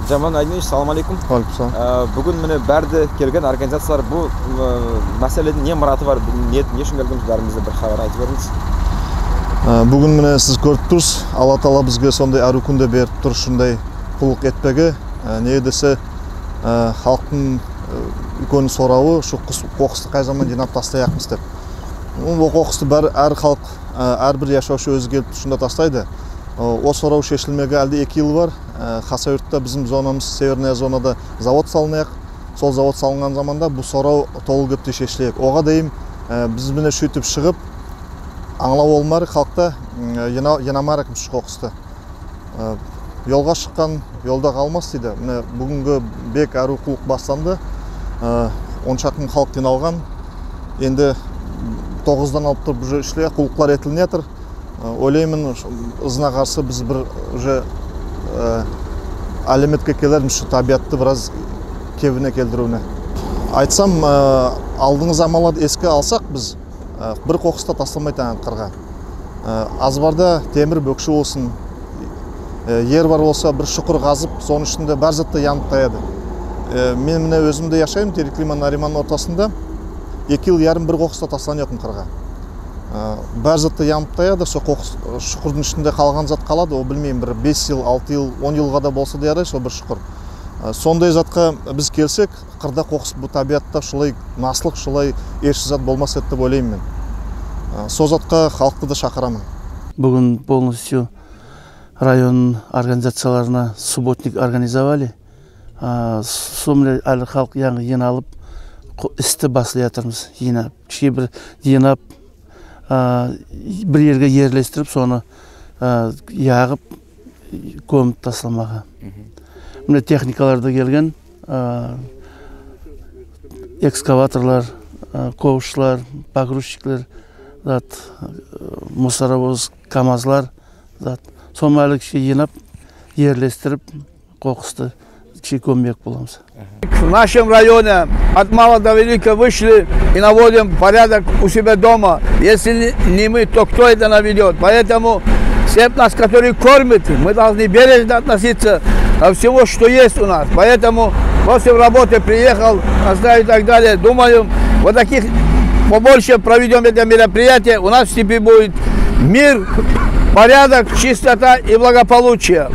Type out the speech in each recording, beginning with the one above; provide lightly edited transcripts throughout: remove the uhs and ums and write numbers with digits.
Жаман Айдинович, салам алейкум. Бүгін міне бәрді келген организациялар бұл мәселенің не мұраты бар, не үшін келгеніміз бәрімізді бір хабар айтып беріңіз. Бүгін міне сіз көріп тұрсыз, Алла Тағала бізге сондай әрі күнде беріп тұр, шындай құлық етпеге. Не десе, халықтың үлкен сорауы, шу қоқысты қай заман жинап тастаяқпыз деп. Бұл қоқысты әр халық, әрбір яшаушы өзі келіп тұшында тастайды. О сорау шешілмеге әлде 2 ел бар. Хасавюртта біздің зонамыз, северная зонада завод салынайық. Сол завод салынған заманда бұл сорау толы көпте шешілейік. Оға дейін біз міне шүйтіп шығып, аңлау олмары халықта енамарық мүш қоқысты. Yolға шыққан, yolda қалмас дейді. Бүгінгі бек әрі құлық бастанды. 10 шақырым халық жиналған. Енді 9-дан алып тұрып уже ішлеге құлықлар етіліне жатыр. Ойлаймын, ызына қарсы біз бір уже әлеметке келер мүші табиатты біраз кебіне келдіруіне. Айтсам, алдыңғы замаларды еске алсақ біз бір қоқыста тастамайтын қырға. Азбарда темір бөкші болсын, ер бар болса бір шұқыр қазып, соның ішінде бәр затты янып қаяды. Мен міне өзімде яшаймын, Тереклиман Нариманның ортасында 2 ел ярым бір қоқыста тастан еқін қырға. Бәр затты янып қаяды, со шұқырдың ішінде қалған зат қалады, о білмеймін, бір 5 ел, 6 ел, 10 елға да болса да ярай, со бір шұқыр. Сондай затқа біз келсек, қырда қоқыс бұл табиатта шылай наслық, шылай ерші зат болмас еді деп ойлаймын мен. Со затқа халықты да шақырамын. Бүгін полностью район организацияларына субботник организовали. Сомле әлі халық яңы алып, істі басылы жатырмыз. Бір жинап, бір ерге ерлестіріп, соны яғып, көміп тасламаға. Міне техникаларды келген, экскаваторлар, ковшылар, погрузчиклер, мусоровоз, камазлар, соны әлі жинап, ерлестіріп, қоқысты көмек боламыз. В нашем районе от мала до велика вышли и наводим порядок у себя дома. Если не мы, то кто это наведет? Поэтому все нас, которые кормят, мы должны бережно относиться ко всему, что есть у нас. Поэтому после работы приехал, оставить и так далее. Думаю, вот таких побольше проведем это мероприятие. У нас теперь будет мир, порядок, чистота и благополучие.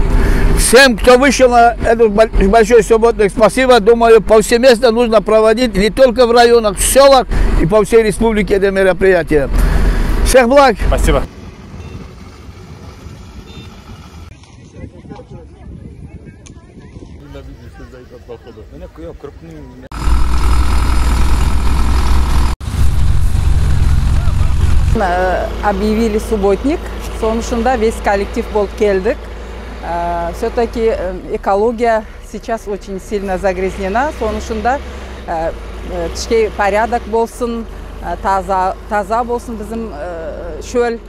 Всем, кто вышел на этот большой субботник, спасибо. Думаю, повсеместно нужно проводить не только в районах, в селах и по всей республике это мероприятие. Всех благ! Спасибо. Объявили субботник, сонушында весь коллектив болып келдік. Все-таки экология сейчас очень сильно загрязнена, сонушында порядок болсын, таза болсын біздің шөл,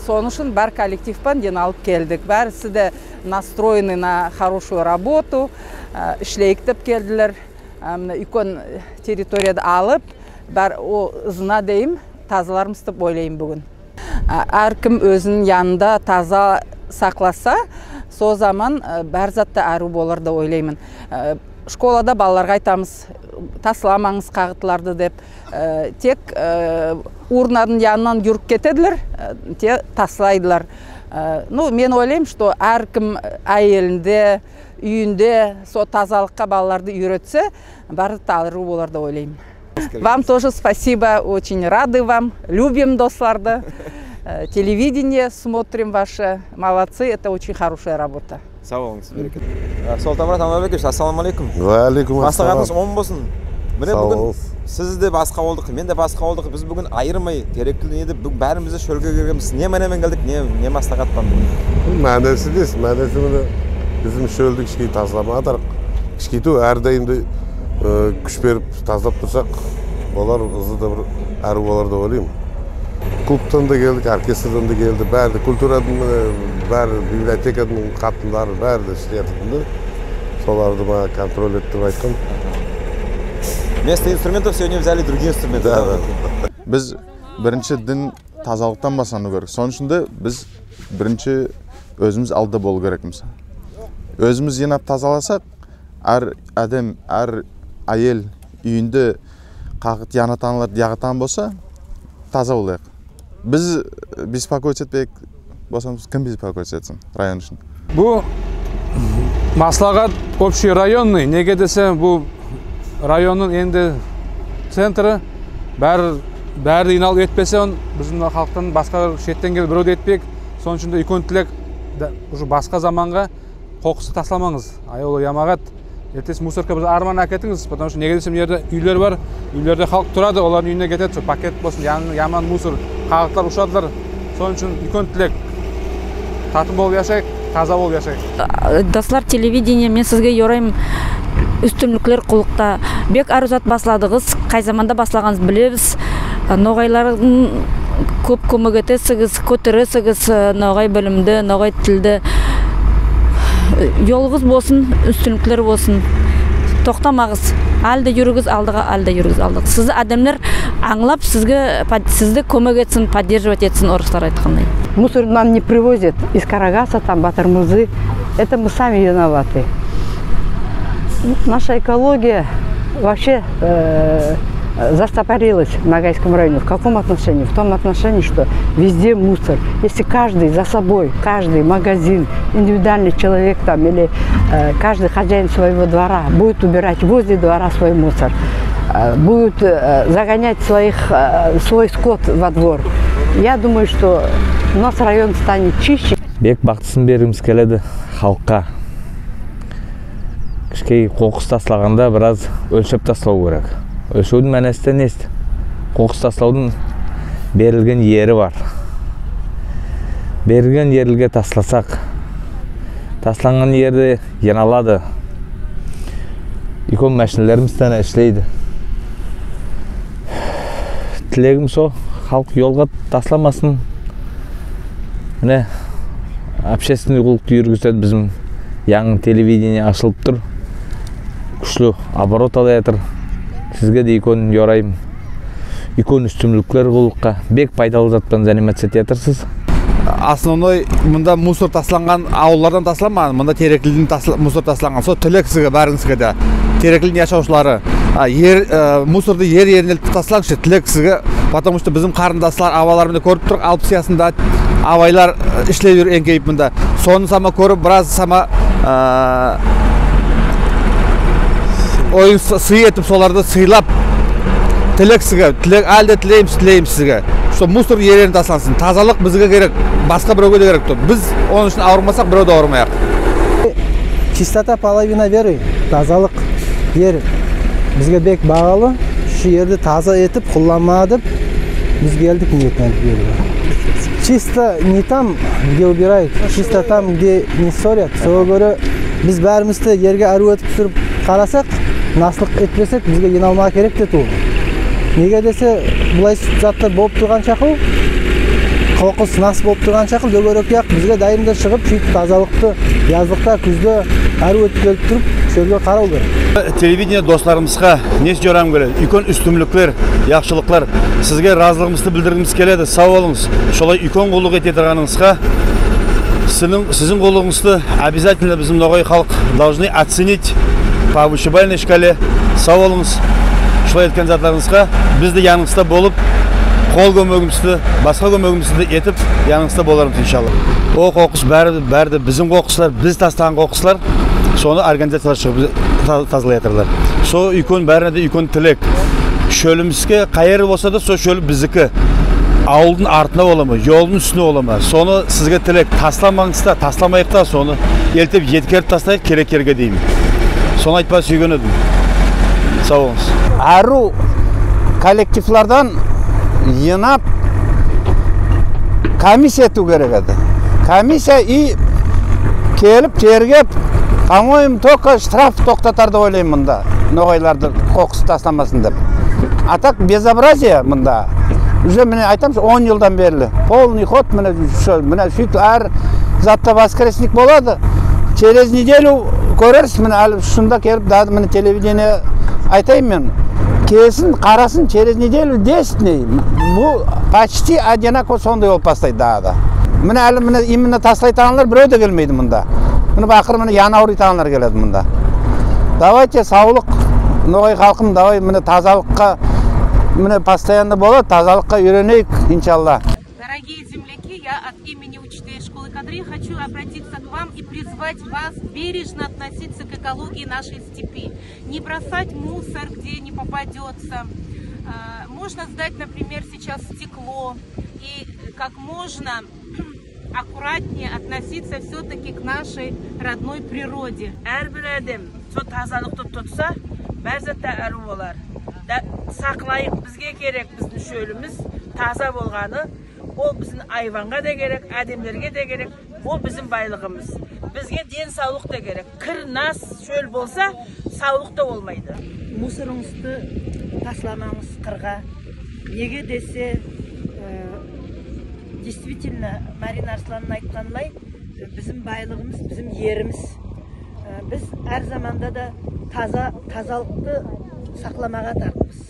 сонушын бар коллективпен алып келдік. Бәрісі де настроены на хорошую работу, ішлейіктіп келділер, үлкен территорияды алып, бар ызына дейім тазаларымыз деп ойлайым бүгін. Әркім өзінің янында таза сақласа, со заман бәр затты әрі болар да ойлаймын. Школада балаларға айтамыз, тасламаңыз қағытыларды деп, тек урнадың янынан жүріп кетеділер, те таслайдылар. Мен ойлайым, что әркім әйелінде, үйінде со тазалыққа балаларды үйретсе, бәрі талыры болар да ойлайым. Вам тоже спасибо, очень рады вам, любим достарды. Телевидение смотрим ваше, молодцы, это очень хорошая работа. Сау болыңыз, берекет. Солтамұрат Амабекович, ассаламу алейкум. Алейкум ассалам. Бастағатыңыз оң болсын. Міне бүгін сіз де басқа болдық, мен де басқа болдық. Біз бүгін айырмай, теректілі едіп, бәрімізді шөлге кергенбіз. Не мәнемен келдік, не мастағатпан бүгін? Мәнесі дес, мәнесі мұны біздің шөлді кішкей тазламадық. Кішкейту әрдайымды күш беріп тазлап тұрсақ, олар ұзы да бір әрі болар да ойлаймын. Клубтан да келдік, оркестрдан да келді, бәрді, культурадан, бәрі, библиотекадан қатындары, бәрді ішлетімді. Соларды ма контроль еттіп айтқан. Вместо инструментов сегодня взяли другие инструменты. Да. Біз бірінші дін тазалықтан басану керек. Соның ішінде біз бірінші өзіміз алда болу керекміз. Өзіміз жинап тазаласақ, әр адам, әр әйел үйінде қағыт янатанлар диағатан болса, таза болайық. Біз беспокоить етпейік болсамыз, кім беспокоить етсін район үшін? Бұл Маслағат общий районный, неге десе бұл районның енді центрі бәрі иналып етпесе, біздің халықтан басқа шеттен келіп біреуді етпек. Соның үшін де үлкен тілек басқа заманға қоқысты тасламаңыз. Айолы ямағат, ертесі мусорка біз арман әкетіңіз, потому что неге десем жерде үйлер бар, үйлерде халық тұрады, олардың үйіне кетеді, пакет болсын, яман мусор, қағықтар ұшадылар. Соның үшін үлкен тілек. Татым болып яшайық, таза болып яшайық. Достар, телевидение, мен сізге yorayım. Үстімліклер құлықта. Бек арузат басладығыз, қай заманда баслағаныз білеміз. Ноғайлардың көп көмек етесіңіз, көтересіңіз, ноғай білімді, ноғай тілді. Yolğuz болсын, üstünlükler болсын. Тоқтамағыз. Әлді жүрігіз алдыға, әлді жүрігіз алдыға. Сізді адамдар аңлап, сізді көмек етсін, поддерживать етсін, орыстар айтқандай. Мусор нам не привозят из Карагаса, там, Батармузы. Это мы сами виноваты. Наша экология вообще застопорилась в Ногайском районе. В каком отношении? В том отношении, что везде мусор. Если каждый за собой, каждый магазин, индивидуальный человек там или каждый хозяин своего двора будет убирать возле двора свой мусор, будет загонять свой скот во двор, я думаю, что у нас район станет чище. Бек бақытсын бергіміз келеді халыққа. Кішкей қоқыс тастағанда біраз өлшеп тастау керек. Өлшеудің мәнесі не? Қоқыс тастаудың берілген ері бар. Берілген ерліге тастасақ, тасланған ерді еналады. Үлкен мәшінелерімізден ішлейді. Тілегім со, халық жолға тасламасын. Міне, общественный құлықты жүргізеді, біздің яңы телевидение ашылып тұр. Күшлі оборот ала жатыр. Сізге де үлкен yorayım. Үлкен үстімліктер құлыққа бек пайдалы затпен заниматься етесіз. Основной мұнда мусор тасланған ауылдардан тасламаған, мұнда Терекліден мусор тасланған. Сол тілек сізге бәріңізге де. Терекліден яшаушылары. Мусорды ер-еріне таслаңшы, тілек сізге. Потому что bizim қарындастар аваларымды көріп тұрық, Алпсиясында авайлар ішлей жүр енгейіп мұнда. Соны сама көріп, біраз сама ойын сый етіп, соларды сыйлап, тілек сізге, әлде тілейміз сізге. Что мусор ерерін таслансын. Тазалық бізге керек, басқа біреуге де керек. Біз оның үшін ауырмасақ, біреуді ауырмайық. Чистота половина веры, тазалық ер. Бізге бек бағалы, şu yerді таза етіп, құлламадып, біз келдік ниетінен берді. Чисто не там, где убирают, чисто там, где не ссорят. Соға көрі біз бәрімізді ерге әру өтіп тұрып қарасақ, наслық етпесек, бізге еналмаға керек де тұл. Неге десе, бұлай заттар болып тұрған шақыл, қоқыс нас болып тұрған шақыл, дөңгерек яқ бізге дайымда шығып, сөйтіп тазалықты жаздықта, күзде әру өтіп келіп тұрып, шөлге қарау керек. Телевидение достарымызға несі жорам келеді? Үлкен үстімліктер, яқшылықтар, сізге разылығымызды білдіргіміз келеді. Сау болыңыз. Шолай үлкен құлық ете тұрғаныңызға, сіздің құлығыңызды обязательно біздің ноғай халық должны оценить по вышибальной шкале. Сау болыңыз. Шолай еткен затларыңызға бізді яныңызда болып, қол көмегімізді, басқа көмегімізді етіп, яныңызда боларымыз иншалла. О қоқыс бәрді біздің қоқысылар, біз тастаған қоқысылар, соны организациялар шығып тазалай жатырлар. Со үлкен бәріне де үлкен тілек. Шөлімізге қайыры болса да, со шөлі біздікі. Ауылдың артына оламы, жолдың үстіне оламы. Соны сізге тілек. Тасламаңызда, тасламайықта, соны елтеп еткеріп тастайық, керек-керге деймін. Соны айтпа сүйген едім. Сау болыңыз. Әру коллективлардан жинап комиссия ету керек еді. Комиссия и келіп, тергеп, по-моему, только штраф тоқтатарды ойлаймын мұнда. Ноғайларды қоқыс тастамасын деп. А так безобразие мұнда. Уже міне айтамыз 10 жылдан берілі. Полный ход міне сөйтіп әр затта воскресник болады. Через неделю көрерсіз міне әлі шында келіп, дады міне телевидение айтайым мен. Келсін, қарасын, через неделю 10 дней. Бұл почти одинаково сондай болып бастайды дады. Міне әлі именно таслайтанлар біреу де келмейді мұнда. міне бақыр міне яна ауыртанлар келеді мұнда. Давайте саулық, ноғай халқым, давай міне тазалыққа, міне постоянно болады, тазалыққа үйренейік, иншалла. Дорогие земляки, я от имени учителей школы кадры хочу обратиться к вам и призвать вас бережно относиться к экологии нашей степи. Не бросать мусор, где не попадется. Можно сдать, например, сейчас стекло и как можно аккуратнее относиться все-таки к нашей родной природе. Әрбір әдем сол тазалықты тұтса, бәрзатта әрі болар. Сақлайық, бізге керек біздің шөліміз таза болғаны. Ол біздің айванға да керек, әдемдерге де керек. Ол біздің байлығымыз. Бізге ден саулық да керек. Кір, нас, шөл болса, саулық да болмайды. Мусорыңызды тасламаңыз қырға. Неге десе, действительно, Марина Арсланның айтқанлай, біздің байлығымыз, біздің еріміз. Біз әр заманда да тазалықты сақламаға тартымыз.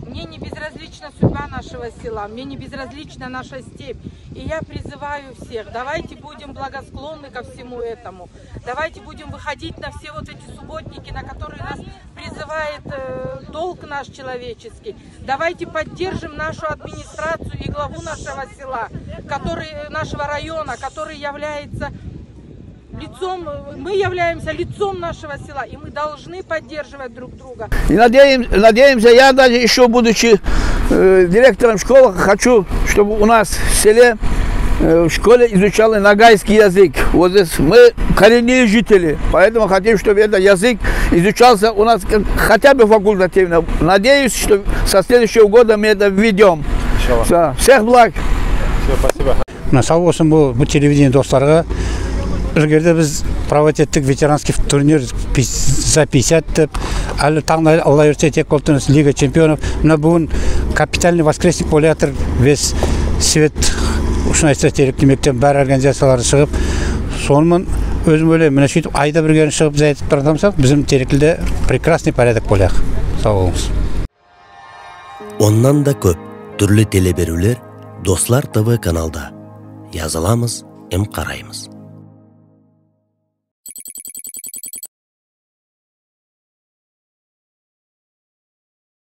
Мне не безразлична судьба нашего села, мне не безразлична наша степь. И я призываю всех, давайте будем благосклонны ко всему этому. Давайте будем выходить на все вот эти субботники, на которые нас призывает долг наш человеческий. Давайте поддержим нашу администрацию и главу нашего села, нашего района, который является лицом, мы являемся лицом нашего села, и мы должны поддерживать друг друга. И надеемся, я даже еще будучи директором школы, хочу, чтобы у нас в селе, в школе изучали ногайский язык. Вот здесь мы коренные жители, поэтому хотим, чтобы этот язык изучался у нас хотя бы факультативно. Надеюсь, что со следующего года мы это введем. Всех благ. Спасибо. Сау болсын бұл телевидение достарға. Ілгерде біз проводить еттік ветеранский турнир за 50 деп, әлі таңда Алла өрсе тек қолтыңыз Лига чемпионов. Мына бүгін капитальный воскресник болып жатыр. Весь свет үшін айтса теректемектен бәр организациялары шығып, сонымен өзім ойлаймын, мына сөйтіп айда бірген шығып зәйтіп тұрдамсақ, bizim терекілде прекрасный порядок болайық. Сау болыңыз. Оннан да көп түрлі телеберулер Достар ТВ каналда. Yazılamız, қараймыз.